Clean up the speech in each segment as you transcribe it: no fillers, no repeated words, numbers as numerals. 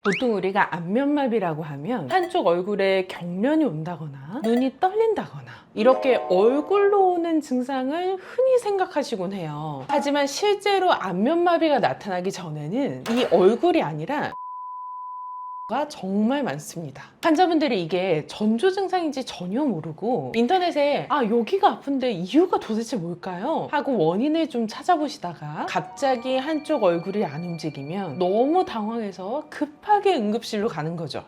보통 우리가 안면마비라고 하면 한쪽 얼굴에 경련이 온다거나 눈이 떨린다거나 이렇게 얼굴로 오는 증상을 흔히 생각하시곤 해요. 하지만 실제로 안면마비가 나타나기 전에는 이 얼굴이 아니라 가 정말 많습니다. 환자분들이 이게 전조 증상인지 전혀 모르고 인터넷에 여기가 아픈데 이유가 도대체 뭘까요? 하고 원인을 좀 찾아보시다가 갑자기 한쪽 얼굴이 안 움직이면 너무 당황해서 급하게 응급실로 가는 거죠.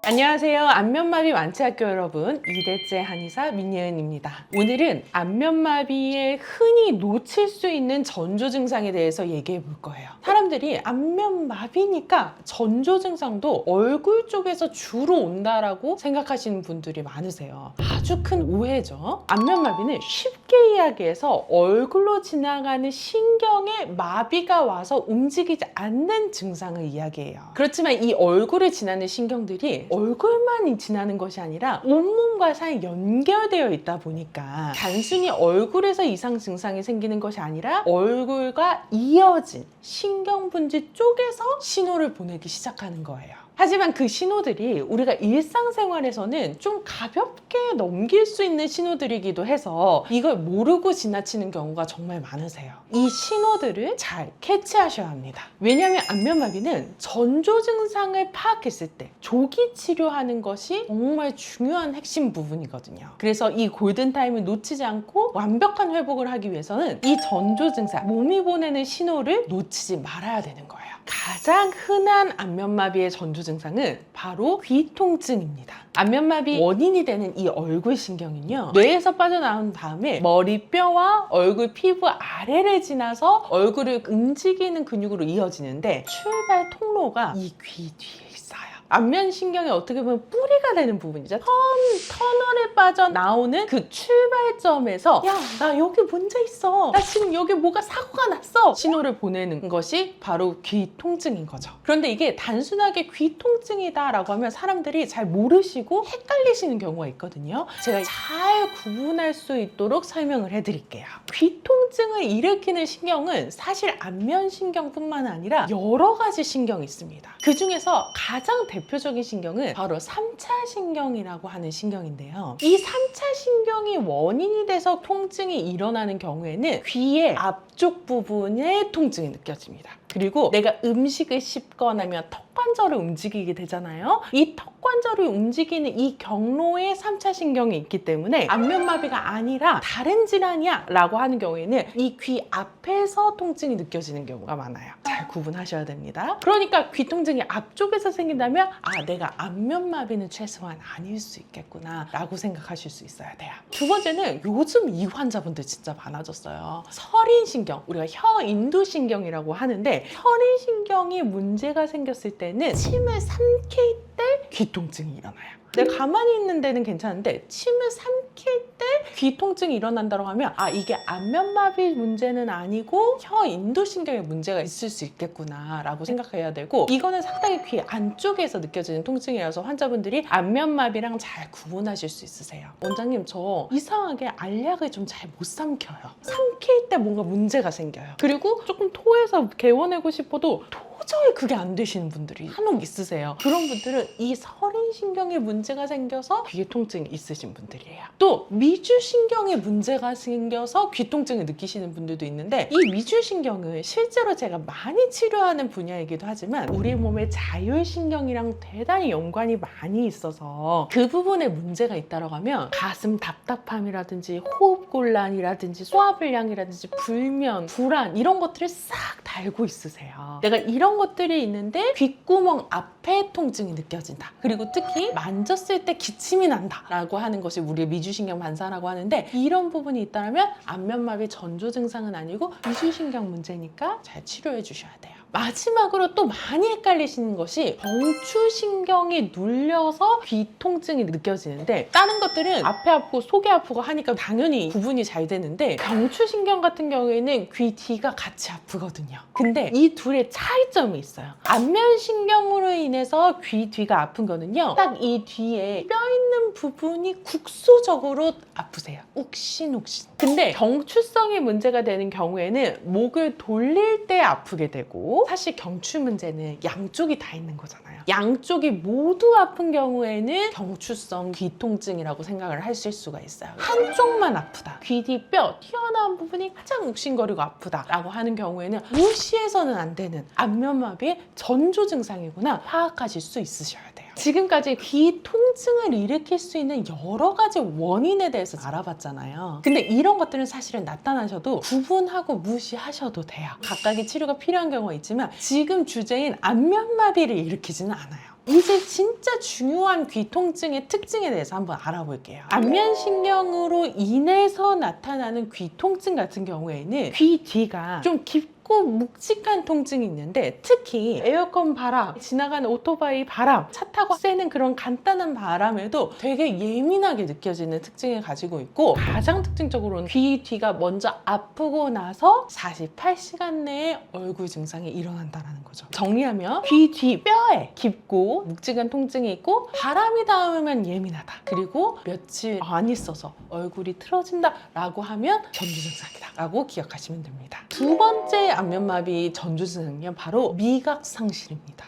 안녕하세요. 안면마비 완치학교 여러분, 2대째 한의사 민예은입니다. 오늘은 안면마비에 흔히 놓칠 수 있는 전조 증상에 대해서 얘기해 볼 거예요. 사람들이 안면마비니까 전조 증상도 얼굴 쪽에서 주로 온다라고 생각하시는 분들이 많으세요. 아주 큰 오해죠. 안면마비는 쉽게 이야기해서 얼굴로 지나가는 신경에 마비가 와서 움직이지 않는 증상을 이야기해요. 그렇지만 이 얼굴을 지나는 신경들이 얼굴만 지나는 것이 아니라 온몸과 사이 연결되어 있다 보니까 단순히 얼굴에서 이상 증상이 생기는 것이 아니라 얼굴과 이어진 신경분지 쪽에서 신호를 보내기 시작하는 거예요. 하지만 그 신호들이 우리가 일상생활에서는 좀 가볍게 넘길 수 있는 신호들이기도 해서 이걸 모르고 지나치는 경우가 정말 많으세요. 이 신호들을 잘 캐치하셔야 합니다. 왜냐하면 안면마비는 전조 증상을 파악했을 때 조기 치료하는 것이 정말 중요한 핵심 부분이거든요. 그래서 이 골든타임을 놓치지 않고 완벽한 회복을 하기 위해서는 이 전조 증상, 몸이 보내는 신호를 놓치지 말아야 되는 거예요. 가장 흔한 안면마비의 전조 증상은 바로 귀통증입니다. 안면마비 원인이 되는 이 얼굴 신경은요, 뇌에서 빠져나온 다음에 머리뼈와 얼굴 피부 아래를 지나서 얼굴을 움직이는 근육으로 이어지는데 출발 통로가 이 귀 뒤에 있어요. 안면신경이 어떻게 보면 뿌리가 되는 부분이죠. 터널에 빠져나오는 그 출발점에서 나 여기 문제 있어, 나 지금 여기 뭐가 사고가 났어, 신호를 보내는 것이 바로 귀 통증인 거죠. 그런데 이게 단순하게 귀 통증이다 라고 하면 사람들이 잘 모르시고 헷갈리시는 경우가 있거든요. 제가 잘 구분할 수 있도록 설명을 해드릴게요. 귀 통증을 일으키는 신경은 사실 안면신경뿐만 아니라 여러 가지 신경이 있습니다. 그 중에서 가장 대표적인 신경은 바로 3차 신경이라고 하는 신경인데요. 이 3차 신경이 원인이 돼서 통증이 일어나는 경우에는 귀의 앞쪽 부분에 통증이 느껴집니다. 그리고 내가 음식을 씹거나 하면 턱관절을 움직이게 되잖아요. 이 턱관절을 움직이는 이 경로에 3차 신경이 있기 때문에 안면마비가 아니라 다른 질환이야 라고 하는 경우에는 이 귀 앞에서 통증이 느껴지는 경우가 많아요. 잘 구분하셔야 됩니다. 그러니까 귀 통증이 앞쪽에서 생긴다면 내가 안면마비는 최소한 아닐 수 있겠구나 라고 생각하실 수 있어야 돼요. 두 번째는 요즘 이 환자분들 진짜 많아졌어요. 설인신경, 우리가 혀인두신경이라고 하는데 혈인신경이 문제가 생겼을 때는 침을 삼킬 때 귀통증이 일어나요. 내가 가만히 있는 데는 괜찮은데 침을 삼킬 때 귀통증이 일어난다고 하면 이게 안면마비 문제는 아니고 혀인두신경에 문제가 있을 수 있겠구나 라고 생각해야 되고, 이거는 상당히 귀 안쪽에서 느껴지는 통증이라서 환자분들이 안면마비랑 잘 구분하실 수 있으세요. 원장님, 저 이상하게 알약을 좀 잘 못 삼켜요. 삼킬 때 뭔가 문제가 생겨요. 그리고 조금 토해서 개워내고 싶어도 도저히 그게 안 되시는 분들이 한혹 있으세요. 그런 분들은 이 설인신경에 문제가 생겨서 귀에 통증이 있으신 분들이에요. 또 미주신경에 문제가 생겨서 귀통증을 느끼시는 분들도 있는데, 이 미주신경은 실제로 제가 많이 치료하는 분야이기도 하지만 우리 몸의 자율신경이랑 대단히 연관이 많이 있어서 그 부분에 문제가 있다고 하면 가슴 답답함이라든지 호흡곤란이라든지 소화불량이라든지 불면, 불안 이런 것들을 싹 달고 있으세요. 내가 이런 것들이 있는데 귓구멍 앞에 통증이 느껴진다. 그리고 특히 만졌을 때 기침이 난다 라고 하는 것이 우리의 미주신경 반사라고 하는데, 이런 부분이 있다면 안면마비 전조 증상은 아니고 미주신경 문제니까 잘 치료해 주셔야 돼요. 마지막으로 또 많이 헷갈리시는 것이 경추신경이 눌려서 귀 통증이 느껴지는데, 다른 것들은 앞에 아프고 속이 아프고 하니까 당연히 구분이 잘 되는데 경추신경 같은 경우에는 귀 뒤가 같이 아프거든요. 근데 이 둘의 차이점이 있어요. 안면신경으로 인해서 귀 뒤가 아픈 거는요, 딱 이 뒤에 뼈 있는 어떤 부분이 국소적으로 아프세요. 욱신욱신. 근데 경추성이 문제가 되는 경우에는 목을 돌릴 때 아프게 되고, 사실 경추 문제는 양쪽이 다 있는 거잖아요. 양쪽이 모두 아픈 경우에는 경추성 귀통증이라고 생각을 하실 수가 있어요. 한쪽만 아프다, 귀 뒤 뼈 튀어나온 부분이 가장 욱신거리고 아프다라고 하는 경우에는 무시해서는 안 되는 안면마비의 전조 증상이구나 파악하실 수 있으셔야 돼요. 지금까지 귀 통증을 일으킬 수 있는 여러 가지 원인에 대해서 알아봤잖아요. 근데 이런 것들은 사실은 나타나셔도 구분하고 무시하셔도 돼요. 각각의 치료가 필요한 경우가 있지만 지금 주제인 안면마비를 일으키지는 않아요. 이제 진짜 중요한 귀 통증의 특징에 대해서 한번 알아볼게요. 안면신경으로 인해서 나타나는 귀 통증 같은 경우에는 귀 뒤가 좀 깊고 묵직한 통증이 있는데, 특히 에어컨 바람, 지나가는 오토바이 바람, 차 타고 쐬는 그런 간단한 바람에도 되게 예민하게 느껴지는 특징을 가지고 있고, 가장 특징적으로는 귀 뒤가 먼저 아프고 나서 48시간 내에 얼굴 증상이 일어난다는 거죠. 정리하면 귀 뒤 뼈에 깊고 묵직한 통증이 있고, 바람이 닿으면 예민하다, 그리고 며칠 안 있어서 얼굴이 틀어진다 라고 하면 전조 증상이다 라고 기억하시면 됩니다. 두 번째 안면마비 전조 증상은 바로 미각 상실입니다.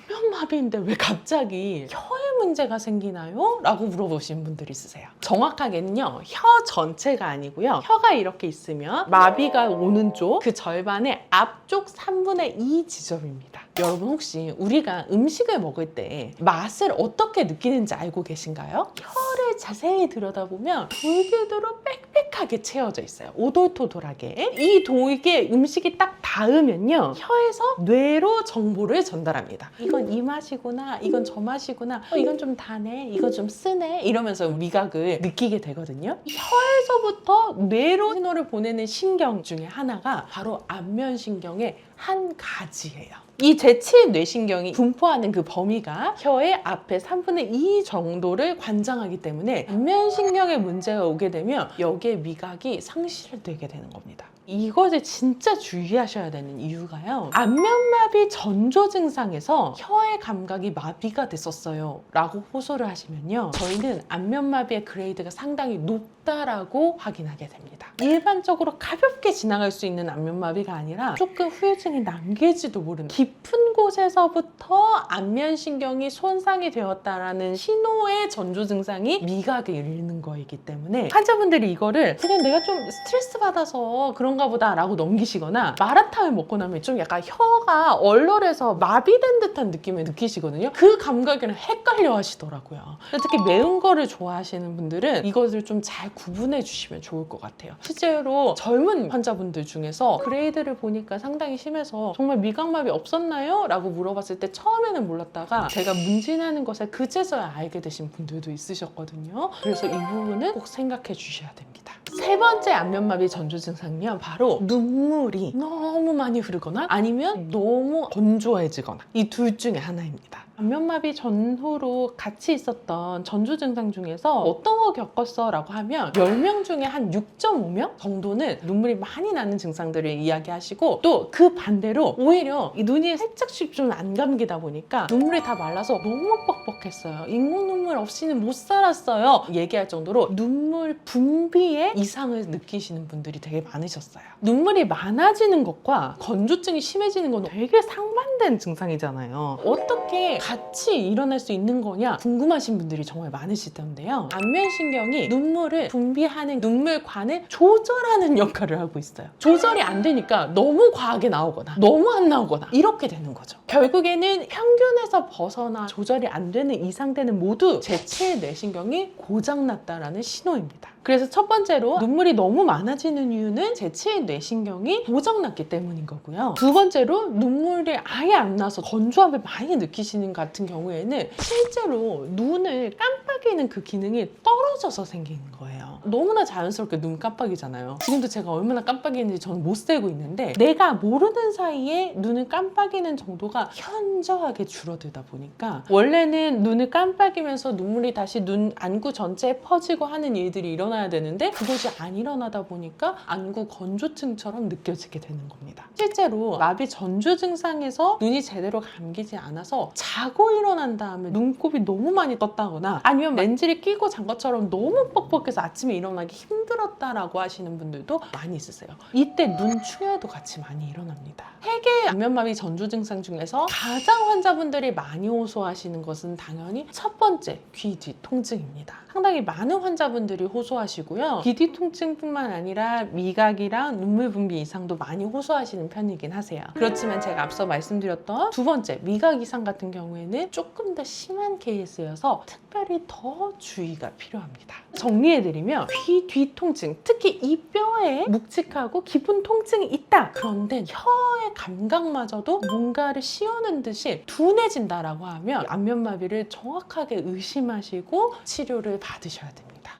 안면마비인데 왜 갑자기 혀에 문제가 생기나요? 라고 물어보시는 분들이 있으세요. 정확하게는요, 혀 전체가 아니고요, 혀가 이렇게 있으면 마비가 오는 쪽 그 절반의 앞쪽 3분의 2 지점입니다. 여러분, 혹시 우리가 음식을 먹을 때 맛을 어떻게 느끼는지 알고 계신가요? 혀를 자세히 들여다보면 돌기둥으로 빽빽하게 채워져 있어요. 오돌토돌하게. 이 돌게 음식이 딱 닿으면요, 혀에서 뇌로 정보를 전달합니다. 이건 이 맛이구나, 이건 저 맛이구나, 이건 좀 다네, 이건 좀 쓰네, 이러면서 미각을 느끼게 되거든요. 혀에서부터 뇌로 신호를 보내는 신경 중에 하나가 바로 안면신경의 한 가지예요. 이 제7 뇌신경이 분포하는 그 범위가 혀의 앞에 3분의 2 정도를 관장하기 때문에 안면신경에 문제가 오게 되면 여기에 미각이 상실되게 되는 겁니다. 이것을 진짜 주의하셔야 되는 이유가요, 안면마비 전조 증상에서 혀의 감각이 마비가 됐었어요 라고 호소를 하시면요, 저희는 안면마비의 그레이드가 상당히 높다라고 확인하게 됩니다. 일반적으로 가볍게 지나갈 수 있는 안면마비가 아니라 조금 후유증이 남길지도 모르는 깊은 곳에서부터 안면신경이 손상이 되었다라는 신호의 전조 증상이 미각을 잃는 거이기 때문에 환자분들이 이거를 그냥 내가 좀 스트레스 받아서 그런가 보다 라고 넘기시거나, 마라탕을 먹고 나면 좀 약간 혀가 얼얼해서 마비된 듯한 느낌을 느끼시거든요. 그 감각이랑 헷갈려 하시더라고요. 특히 매운 거를 좋아하시는 분들은 이것을 좀 잘 구분해 주시면 좋을 것 같아요. 실제로 젊은 환자분들 중에서 그레이드를 보니까 상당히 심해서 정말 미각마비 없었나요? 라고 물어봤을 때 처음에는 몰랐다가 제가 문진하는 것을 그제서야 알게 되신 분들도 있으셨거든요. 그래서 이 부분은 꼭 생각해 주셔야 됩니다. 세 번째 안면마비 전조 증상은요, 바로 눈물이 너무 많이 흐르거나 아니면 너무 건조해지거나, 이 둘 중에 하나입니다. 안면마비 전후로 같이 있었던 전조 증상 중에서 어떤 거 겪었어? 라고 하면 10명 중에 한 6.5명 정도는 눈물이 많이 나는 증상들을 이야기하시고, 또 그 반대로 오히려 이 눈이 살짝씩 좀 안 감기다 보니까 눈물이 다 말라서 너무 뻑뻑했어요, 인공 눈물 없이는 못 살았어요 얘기할 정도로 눈물 분비에 이상을 느끼시는 분들이 되게 많으셨어요. 눈물이 많아지는 것과 건조증이 심해지는 건 되게 상반된 증상이잖아요. 어떻게 같이 일어날 수 있는 거냐 궁금하신 분들이 정말 많으실 텐데요, 안면신경이 눈물을 분비하는 눈물관을 조절하는 역할을 하고 있어요. 조절이 안 되니까 너무 과하게 나오거나 너무 안 나오거나 이렇게 되는 거죠. 결국에는 평균에서 벗어나 조절이 안 되는 이상대는 모두 제7 뇌신경이 고장났다라는 신호입니다. 그래서 첫 번째로 눈물이 너무 많아지는 이유는 제7 뇌신경이 고장났기 때문인 거고요. 두 번째로 눈물이 아예 안 나서 건조함을 많이 느끼시는 같은 경우에는 실제로 눈을 깜빡이는 그 기능이 떨어져서 생기는 거예요. 너무나 자연스럽게 눈 깜빡이잖아요. 지금도 제가 얼마나 깜빡이는지 저는 못 세고 있는데, 내가 모르는 사이에 눈을 깜빡이는 정도가 현저하게 줄어들다 보니까 원래는 눈을 깜빡이면서 눈물이 다시 눈 안구 전체에 퍼지고 하는 일들이 일어나야 되는데 그것이 안 일어나다 보니까 안구 건조증처럼 느껴지게 되는 겁니다. 실제로 마비 전조 증상에서 눈이 제대로 감기지 않아서 자고 일어난 다음에 눈곱이 너무 많이 떴다거나 아니면 아니면 렌즈를 끼고 잔 것처럼 너무 뻑뻑해서 아침에 일어나기 힘들었다라고 하시는 분들도 많이 있으세요. 이때 눈 충혈도 같이 많이 일어납니다. 세계 안면마비 전조 증상 중에서 가장 환자분들이 많이 호소하시는 것은 당연히 첫 번째, 귀 뒤 통증입니다. 상당히 많은 환자분들이 호소하시고요. 귀 뒤 통증뿐만 아니라 미각이랑 눈물 분비 이상도 많이 호소하시는 편이긴 하세요. 그렇지만 제가 앞서 말씀드렸던 두 번째, 미각 이상 같은 경우에는 조금 더 심한 케이스여서 특별히 더 주의가 필요합니다. 정리해드리면 귀 뒤 통증, 특히 이 뼈에 묵직하고 깊은 통증이 있다. 그런데 혀의 감각마저도 뭔가를 씌우는 듯이 둔해진다라고 하면 안면마비를 정확하게 의심하시고 치료를 받으셔야 됩니다.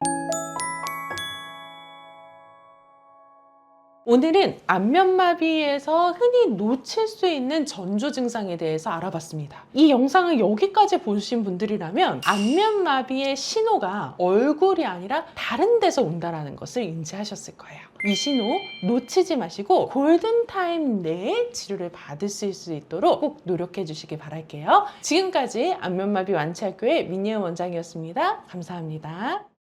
오늘은 안면마비에서 흔히 놓칠 수 있는 전조 증상에 대해서 알아봤습니다. 이 영상을 여기까지 보신 분들이라면 안면마비의 신호가 얼굴이 아니라 다른 데서 온다는 것을 인지하셨을 거예요. 이 신호 놓치지 마시고 골든타임 내에 치료를 받으실 수 있도록 꼭 노력해 주시기 바랄게요. 지금까지 안면마비 완치학교의 민예은 원장이었습니다. 감사합니다.